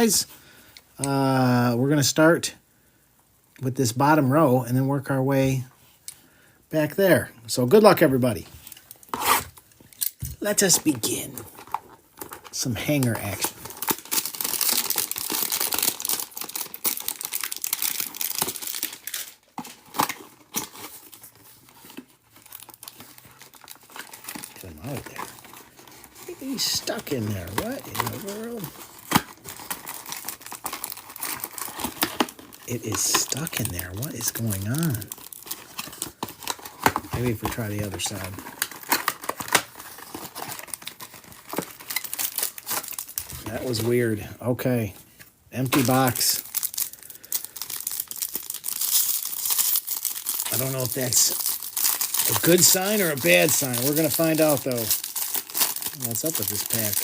guys. We're going to start with this bottom row and then work our way back there. So good luck, everybody. Let us begin. Some hanger action. Get him out of there. He's stuck in there. What in the world? It is stuck in there. What is going on? Maybe if we try the other side. That was weird. Okay. Empty box. I don't know if that's a good sign or a bad sign. We're going to find out, though. What's up with this pack?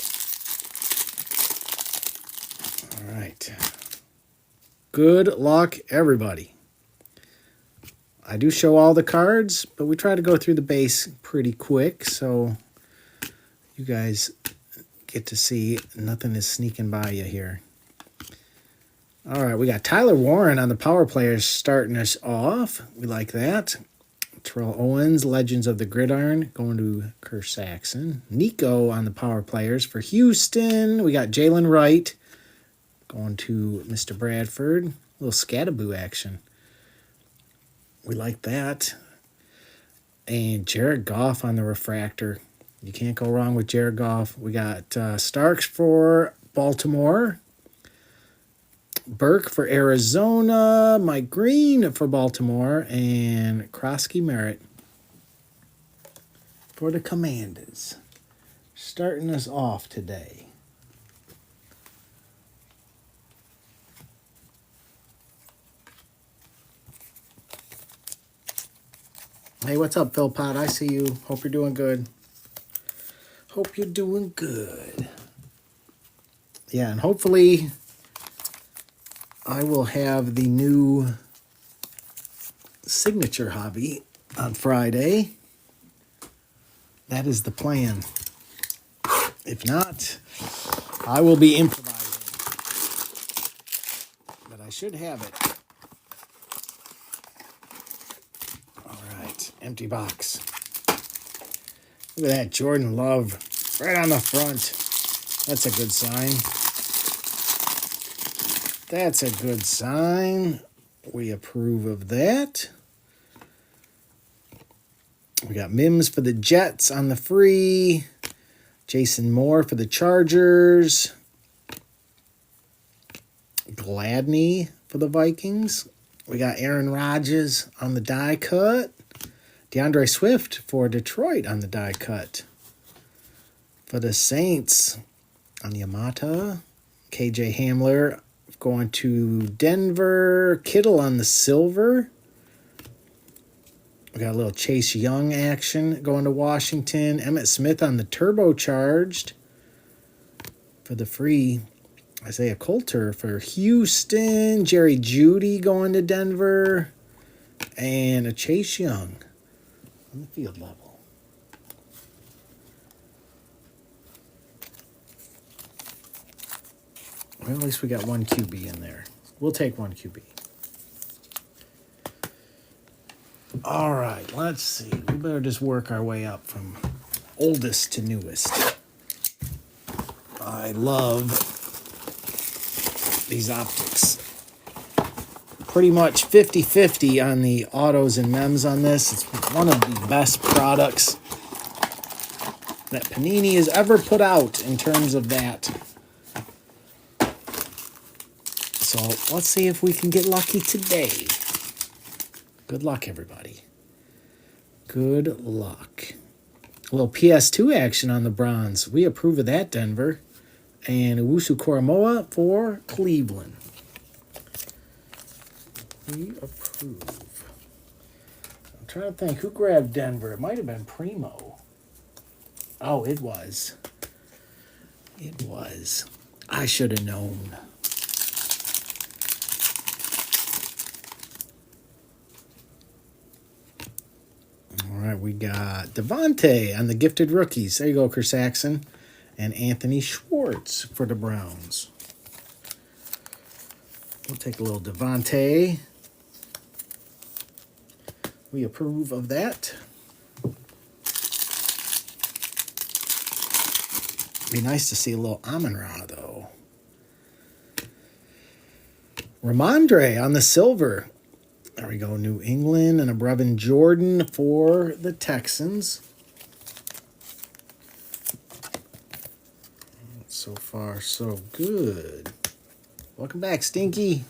All right. Good luck, everybody. I do show all the cards, but we try to go through the base pretty quick, so you guys get to see nothing is sneaking by you here. All right, we got Tyler Warren on the power players starting us off. We like that. Terrell Owens, Legends of the Gridiron, going to Kerr Saxon. Nico on the power players for Houston. We got Jalen Wright going to Mr. Bradford. A little Scattaboo action. We like that. And Jared Goff on the refractor. You can't go wrong with Jared Goff. We got Starks for Baltimore. Burke for Arizona. Mike Green for Baltimore. And Krosky Merritt for the Commanders. Starting us off today. Hey, what's up, Phil Pot? I see you. Hope you're doing good. Hope you're doing good. Yeah, and hopefully I will have the new signature hobby on Friday. That is the plan. If not, I will be improvising. But I should have it. Empty box. Look at that, Jordan Love right on the front. That's a good sign. That's a good sign. We approve of that. We got Mims for the Jets on the free. Jason Moore for the Chargers. Gladney for the Vikings. We got Aaron Rodgers on the die cut. DeAndre Swift for Detroit on the die cut. For the Saints on Yamata. KJ Hamler going to Denver. Kittle on the silver. We got a little Chase Young action going to Washington. Emmitt Smith on the turbocharged. For the free, Isaiah Coulter for Houston. Jerry Jeudy going to Denver. And a Chase Young on the field level. Well, at least we got one QB in there. We'll take one QB. All right, let's see. We better just work our way up from oldest to newest. I love these optics. Pretty much 50-50 on the autos and mems on this. It's one of the best products that Panini has ever put out in terms of that. So let's see if we can get lucky today. Good luck, everybody. Good luck. A little PS2 action on the bronze. We approve of that, Denver. And Owusu Koramoah for Cleveland. We approve. I'm trying to think who grabbed Denver. It might have been Primo. Oh, it was. It was. I should have known. All right, we got Devontae on the gifted rookies. There you go, Kerr Saxon. And Anthony Schwartz for the Browns. We'll take a little Devontae. We approve of that. Be nice to see a little Amon-Ra, though. Ramondre on the silver. There we go, New England, and a Brevin Jordan for the Texans. So far, so good. Welcome back, Stinky.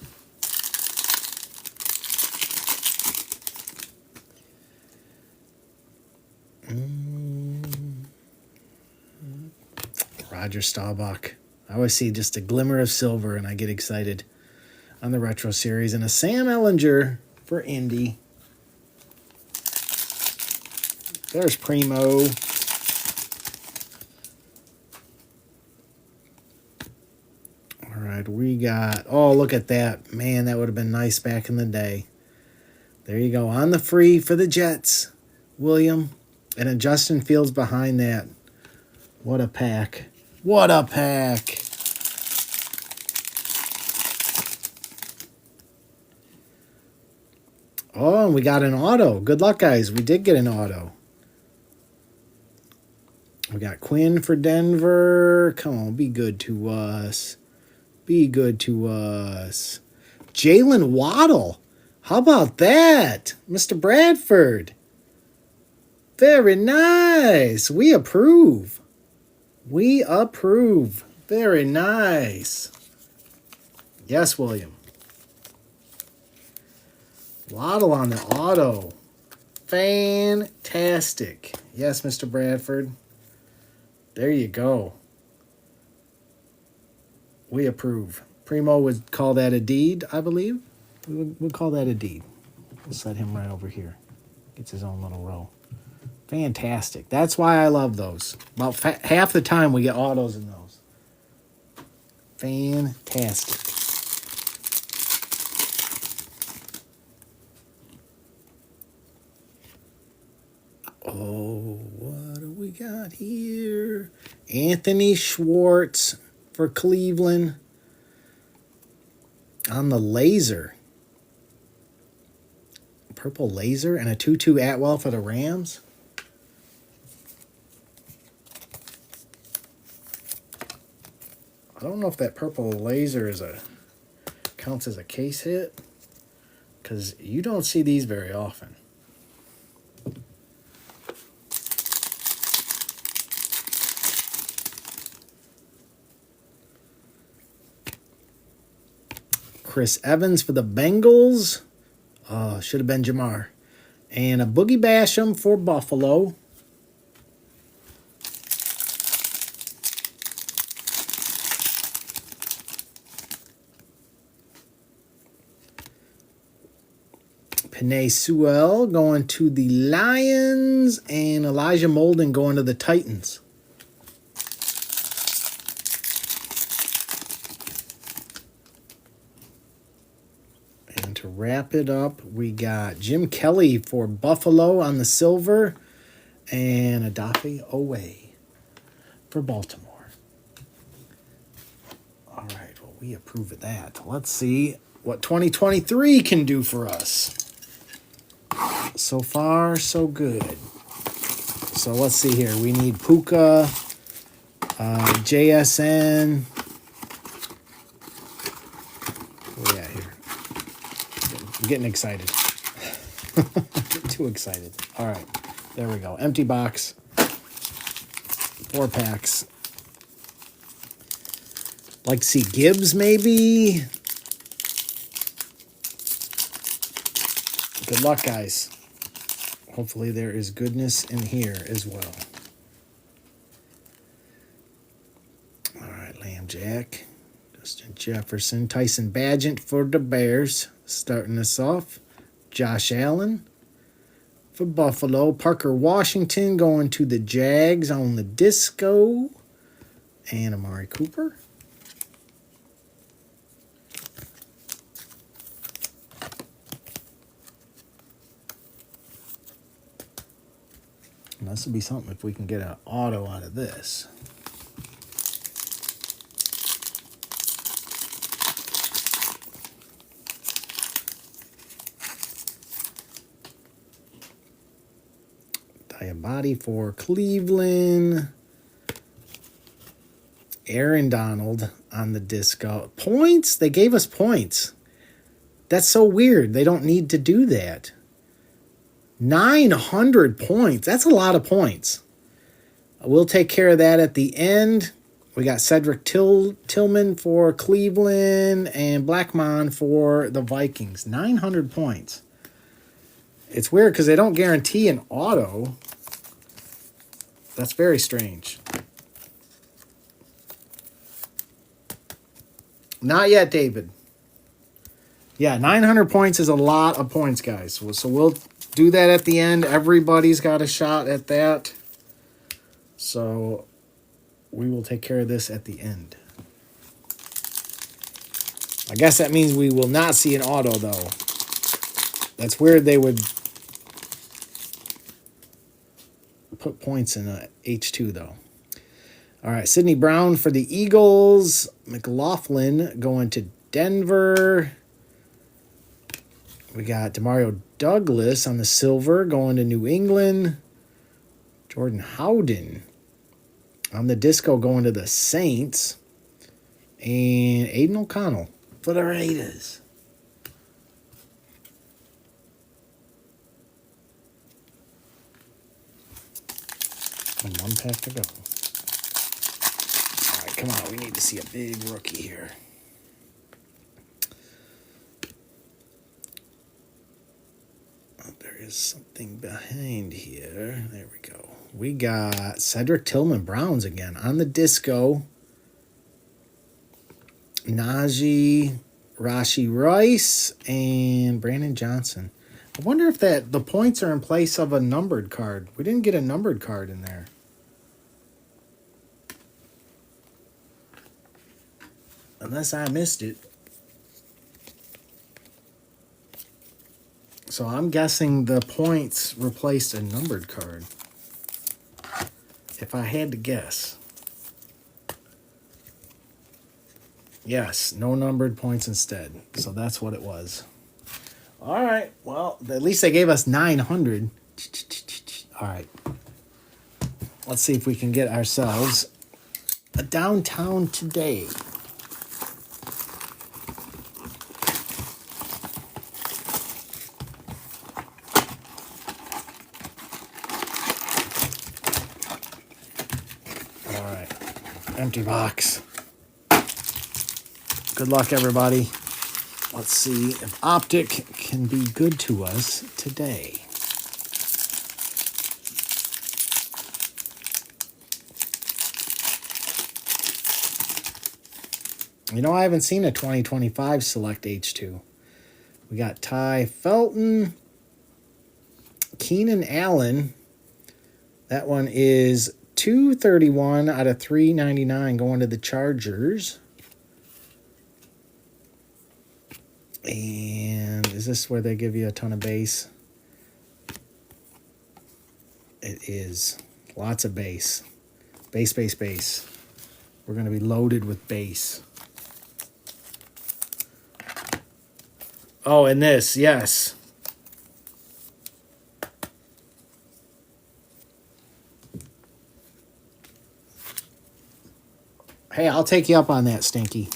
Roger Staubach. I always see just a glimmer of silver and I get excited on the Retro Series. And a Sam Ellinger for Indy. There's Primo. All right, we got... Oh, look at that. Man, that would have been nice back in the day. There you go. On the free for the Jets. William. And a Justin Fields behind that. What a pack. What a pack. Oh, and we got an auto. Good luck, guys. We did get an auto. We got Quinn for Denver. Come on, be good to us. Be good to us. Jalen Waddle. How about that? Mr. Bradford. Very nice. We approve. We approve. Very nice. Yes, William. Waddle on the auto. Fantastic. Yes, Mr. Bradford. There you go. We approve. Primo would call that a deed, I believe. We'd call that a deed. We'll set him right over here. Gets his own little row. Fantastic. That's why I love those. About half the time we get autos in those. Fantastic. Oh, what do we got here? Anthony Schwartz for Cleveland on the laser. Purple laser and a 2-2 Atwell for the Rams. I don't know if that purple laser counts as a case hit, because you don't see these very often. Chris Evans for the Bengals. Should have been Jamar. And a Boogie Basham for Buffalo. Penei Sewell going to the Lions, and Elijah Molden going to the Titans. And to wrap it up, we got Jim Kelly for Buffalo on the silver, and Adafe Owe for Baltimore. All right, well, we approve of that. Let's see what 2023 can do for us. So far, so good. So let's see here. We need Puka, JSN. What we got here? I'm getting excited. Too excited. All right. There we go. Empty box. 4 packs. Like to see Gibbs, maybe. Good luck, guys. Hopefully there is goodness in here as well. All right, Lamb Jack. Justin Jefferson. Tyson Bagent for the Bears. Starting us off. Josh Allen for Buffalo. Parker Washington going to the Jags on the disco. And Amari Cooper. And this would be something if we can get an auto out of this. Diabati for Cleveland. Aaron Donald on the disco. Points? They gave us points. That's so weird. They don't need to do that. 900 points. That's a lot of points. We'll take care of that at the end. We got Cedric Tillman for Cleveland and Blackmon for the Vikings. 900 points. It's weird because they don't guarantee an auto. That's very strange. Not yet, David. Yeah, 900 points is a lot of points, guys. So we'll do that at the end. Everybody's got a shot at that. So we will take care of this at the end. I guess that means we will not see an auto, though. That's weird they would put points in a H2, though. All right, Sidney Brown for the Eagles. McLaughlin going to Denver. We got Demario Douglas on the silver going to New England. Jordan Howden on the disco going to the Saints. And Aiden O'Connell for the Raiders. And one pack to go. All right, come on. We need to see a big rookie here. Oh, there is something behind here. There we go. We got Cedric Tillman Browns again on the disco. Najee, Rashi Rice, and Brandon Johnson. I wonder if the points are in place of a numbered card. We didn't get a numbered card in there. Unless I missed it. So I'm guessing the points replaced a numbered card. If I had to guess. Yes, no numbered points instead. So that's what it was. All right. Well, at least they gave us 900. All right. Let's see if we can get ourselves a downtown today. All right. Empty box. Good luck, everybody. Let's see if Optic can be good to us today. You know, I haven't seen a 2025 Select H2. We got Ty Felton, Keenan Allen. That one is 231 out of 399 going to the Chargers. And is this where they give you a ton of base? It is. Lots of base. Base, base, base. We're going to be loaded with base. Oh, and this, yes. Hey, I'll take you up on that, Stinky.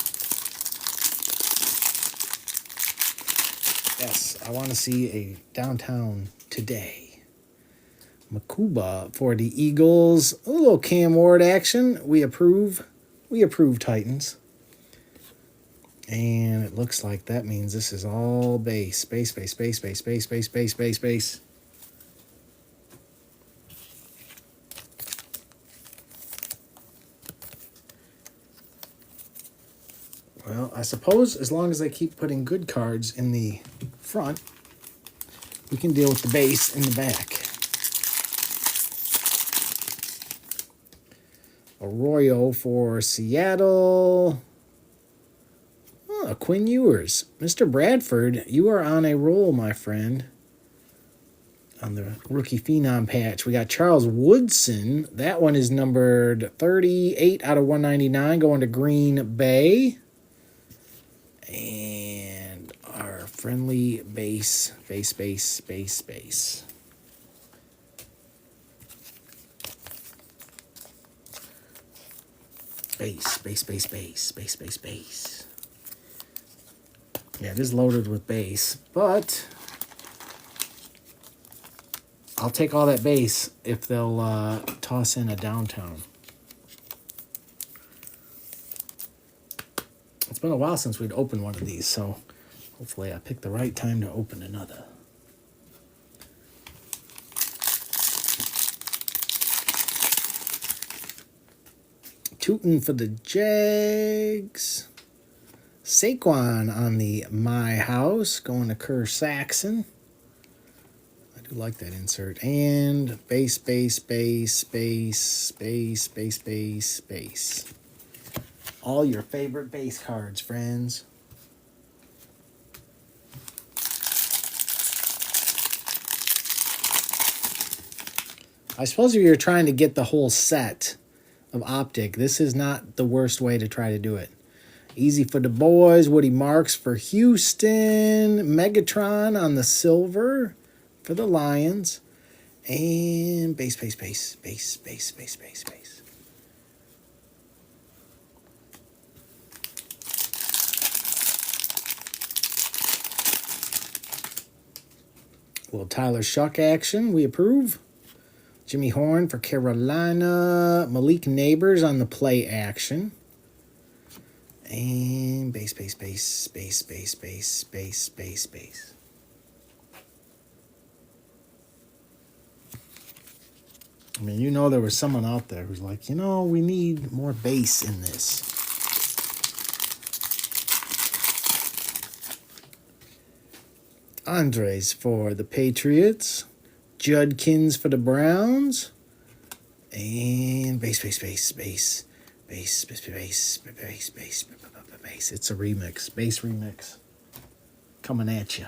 Yes, I want to see a downtown today. Makuba for the Eagles. A little Cam Ward action. We approve. We approve, Titans. And it looks like that means this is all base. Base, base, base, base, base, base, base, base, base. Well, I suppose as long as they keep putting good cards in the front, we can deal with the base in the back. Arroyo for Seattle. Oh, Quinn Ewers. Mr. Bradford, you are on a roll, my friend. On the rookie phenom patch, we got Charles Woodson. That one is numbered 38 out of 199 going to Green Bay. And our friendly base, base, base, base, base. Base. Yeah, it is loaded with base, but I'll take all that base if they'll toss in a downtown. It's been a while since we'd opened one of these, so hopefully I picked the right time to open another. Tootin' for the Jags. Saquon on the My House, going to Kerr Saxon. I do like that insert. And base. All your favorite base cards, friends. I suppose if you're trying to get the whole set of Optic, this is not the worst way to try to do it. Easy for the boys. Woody Marks for Houston. Megatron on the silver for the Lions. And base. Little Tyler Shuck action. We approve. Jimmy Horn for Carolina. Malik Neighbors on the play action. And base. I mean, you know there was someone out there who's like, you know, we need more base in this. Andres for the Patriots. Judkins for the Browns. And base. It's a remix. Base remix. Coming at you.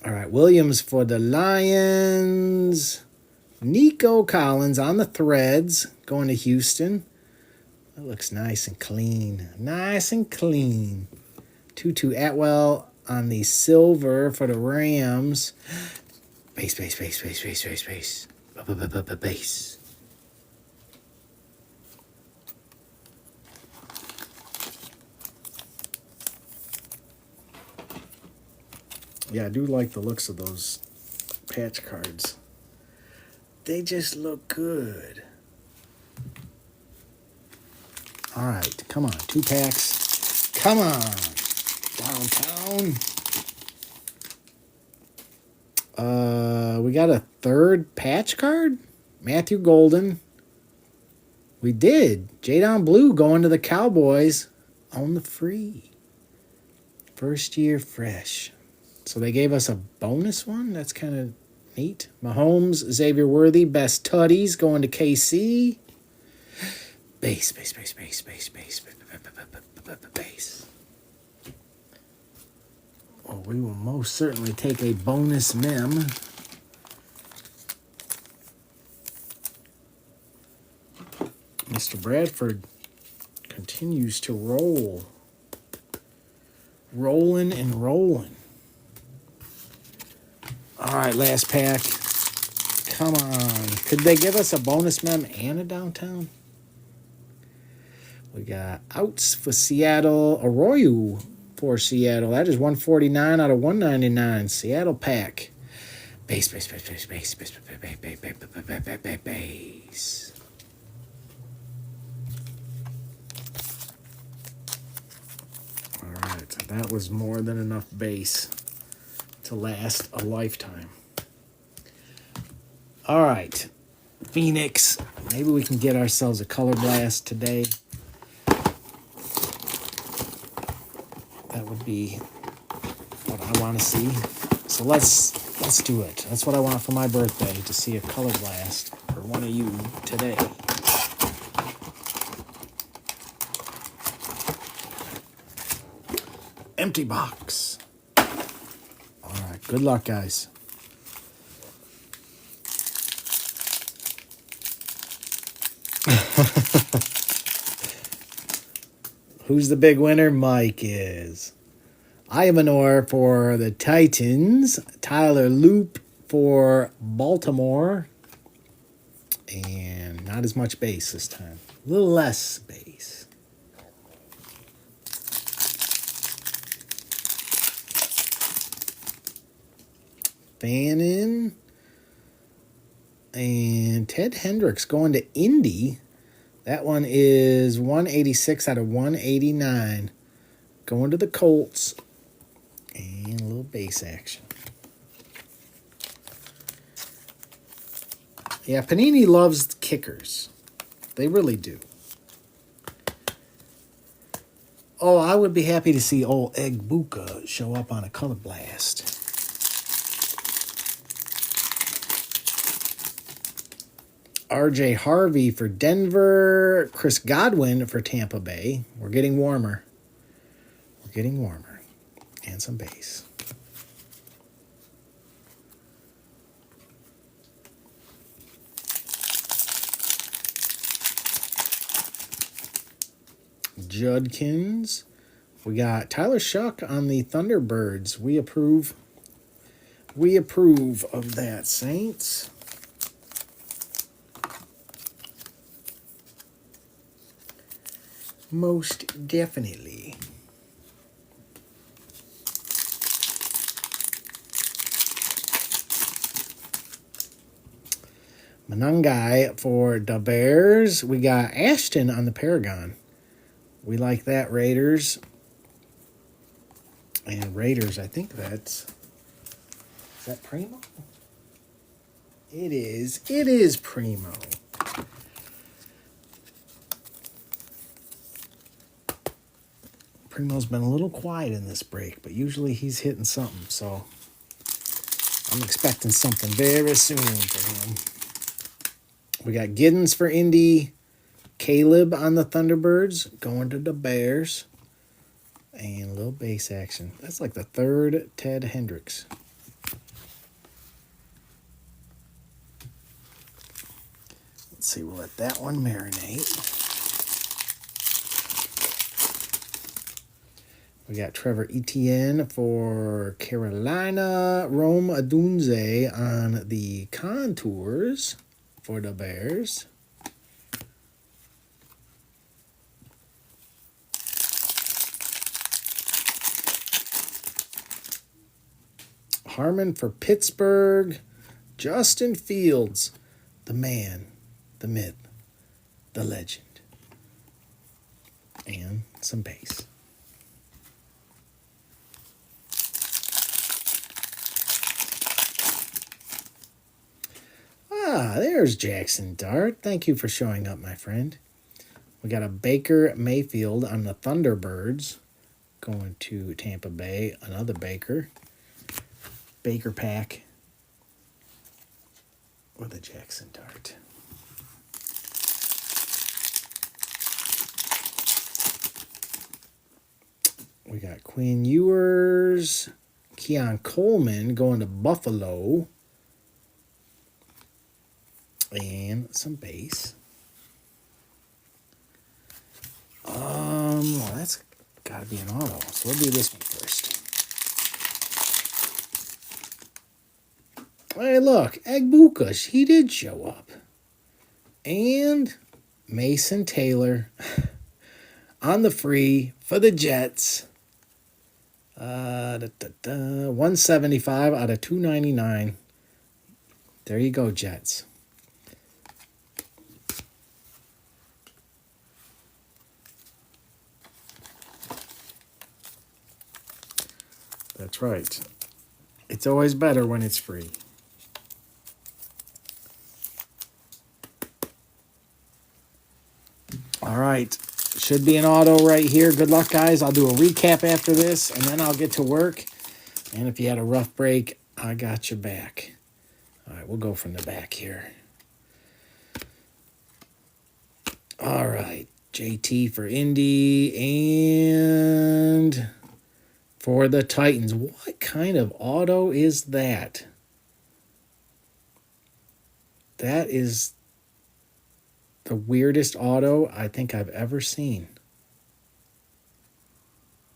All right, Williams for the Lions. Nico Collins on the Threads, going to Houston. That looks nice and clean. 2-2 Atwell on the silver for the Rams. Base. Yeah, I do like the looks of those patch cards. They just look good. All right, come on, 2 packs. Come on, downtown. We got a third patch card. Matthew Golden. We did. Jadon Blue going to the Cowboys on the free. First year fresh. So they gave us a bonus one. That's kind of neat. Mahomes, Xavier Worthy, best tutties going to KC. Base. Oh, we will most certainly take a bonus mem. Mr. Bradford continues to roll. Rolling. All right, last pack. Come on. Could they give us a bonus mem and a downtown? We got outs for Seattle. Arroyo for Seattle. That is 149 out of 199. Seattle pack. Base. All right, that was more than enough base to last a lifetime. All right, Phoenix. Maybe we can get ourselves a color blast today. That would be what I want to see. So let's do it. That's what I want for my birthday, to see a color blast for one of you today. Empty box. All right, good luck, guys. Who's the big winner? Mike is. Ivanor for the Titans. Tyler Loop for Baltimore. And not as much base this time. A little less base. Fannin. And Ted Hendricks going to Indy. That one is 186 out of 189. Going to the Colts. And a little base action. Yeah, Panini loves kickers. They really do. Oh, I would be happy to see old Egbuka show up on a Color Blast. R.J. Harvey for Denver. Chris Godwin for Tampa Bay. We're getting warmer. We're getting warmer. And some base. Judkins. We got Tyler Shuck on the Thunderbirds. We approve. We approve of that, Saints. Most definitely. Manungai for the Bears. We got Ashton on the Paragon. We like that, Raiders. And Raiders, I think that's... Is that Primo? It is. It is Primo. Primo's been a little quiet in this break, but usually he's hitting something, so I'm expecting something very soon for him. We got Giddens for Indy, Caleb on the Thunderbirds, going to the Bears, and a little base action. That's like the third Ted Hendricks. Let's see, we'll let that one marinate. We got Trevor Etienne for Carolina. Rome Odunze on the Contours for the Bears. Harmon for Pittsburgh. Justin Fields, the man, the myth, the legend. And some base. Ah, there's Jackson Dart. Thank you for showing up, my friend. We got a Baker Mayfield on the Thunderbirds going to Tampa Bay. Another Baker. Baker pack with a Jackson Dart. We got Quinn Ewers. Keon Coleman going to Buffalo. And some base. Well, that's got to be an auto. So we'll do this one first. Hey, look, Egbuka, he did show up. And Mason Taylor on the free for the Jets. 175 out of 299. There you go, Jets. That's right. It's always better when it's free. All right. Should be an auto right here. Good luck, guys. I'll do a recap after this, and then I'll get to work. And if you had a rough break, I got your back. All right, we'll go from the back here. All right. JT for Indy and for the Titans. What kind of auto is that? That is the weirdest auto I think I've ever seen.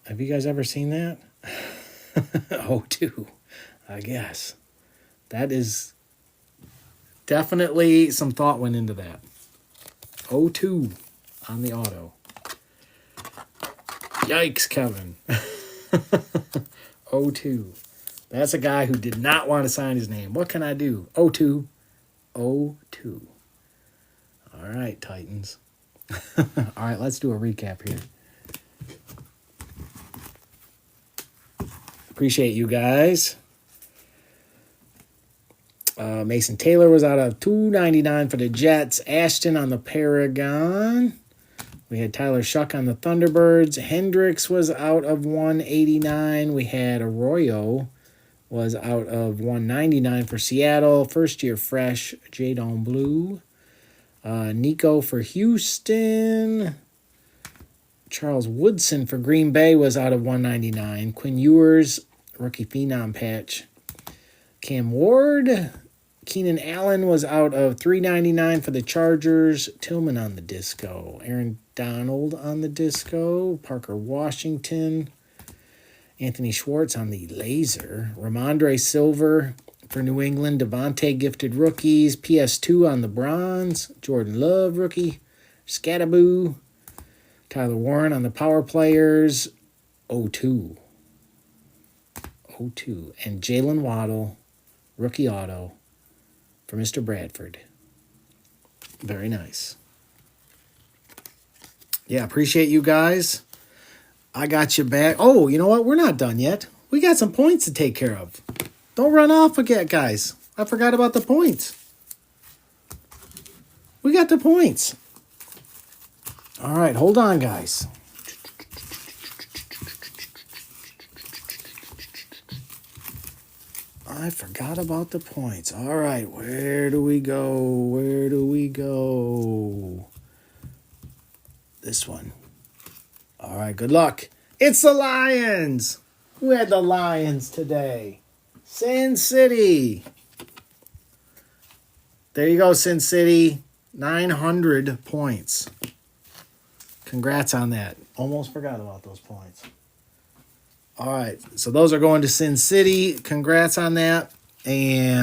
Have you guys ever seen that? 0-2, I guess. That is definitely some thought went into that. 0-2 on the auto. Yikes, Kevin. 0-2. That's a guy who did not want to sign his name. What can I do? 0-2. 0-2. All right, Titans. All right, let's do a recap here. Appreciate you guys. Mason Taylor was out of $2.99 for the Jets. Ashton on the Paragon. We had Tyler Shuck on the Thunderbirds. Hendricks was out of $1.89. We had Arroyo was out of $1.99 for Seattle. First year fresh, Jadon Blue. Nico for Houston. Charles Woodson for Green Bay was out of $1.99. Quinn Ewers, rookie phenom patch. Cam Ward. Keenan Allen was out of $3.99 for the Chargers. Tillman on the disco. Aaron Donald on the disco. Parker Washington. Anthony Schwartz on the laser. Ramondre Silver for New England. Devontae gifted rookies. PS2 on the bronze. Jordan Love rookie. Scattaboo. Tyler Warren on the power players. 0-2. 0-2. And Jalen Waddle, rookie auto for Mr. Bradford. Very nice. Yeah, appreciate you guys. I got you back. Oh, you know what? We're not done yet. We got some points to take care of. Don't run off again, guys. I forgot about the points. We got the points. All right, hold on, guys. I forgot about the points. All right, where do we go? Where do we go? This one. All right, good luck. It's the Lions. Who had the Lions today? Sin City. There you go, Sin City. 900 points. Congrats on that. Almost forgot about those points. All right, so those are going to Sin City. Congrats on that. And